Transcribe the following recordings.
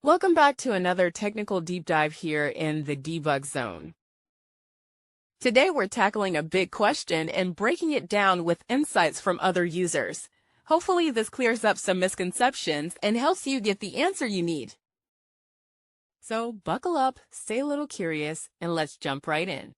Welcome back to another technical deep dive here in the debug zone. Today we're tackling a big question and breaking it down with insights from other users. Hopefully this clears up some misconceptions and helps you get the answer you need. So buckle up, stay a little curious, and let's jump right in.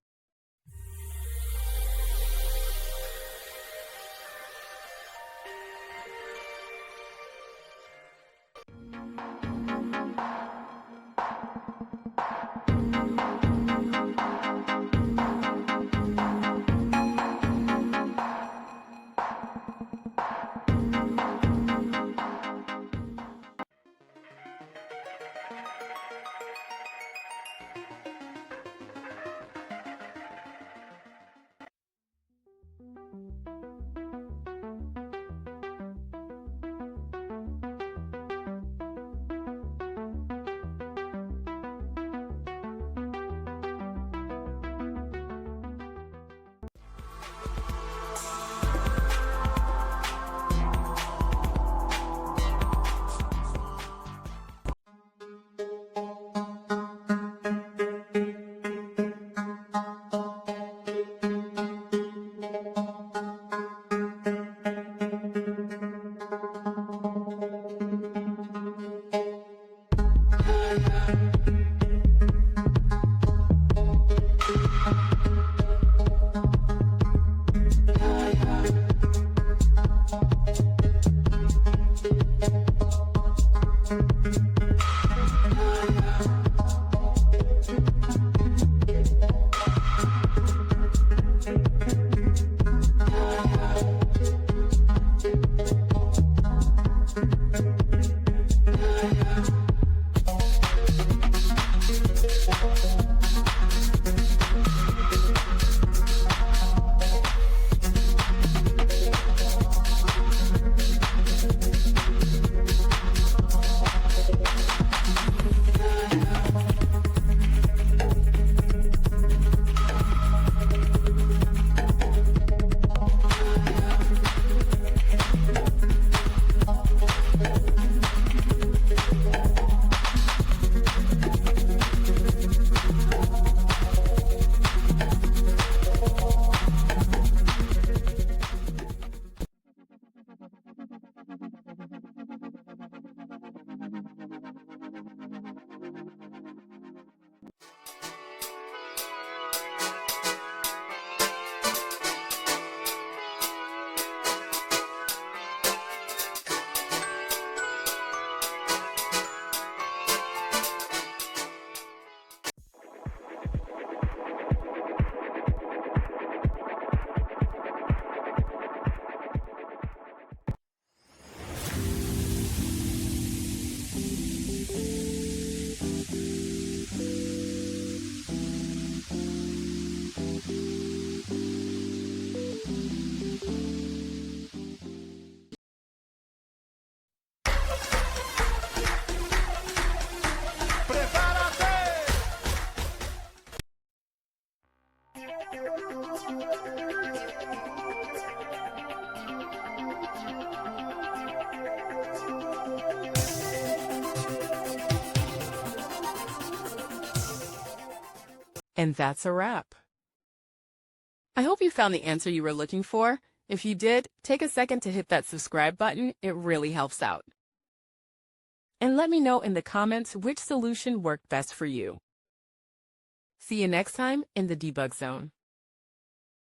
And that's a wrap. I hope you found the answer you were looking for. If you did, take a second to hit that subscribe button. It really helps out. And let me know in the comments which solution worked best for you. See you next time in the debug zone.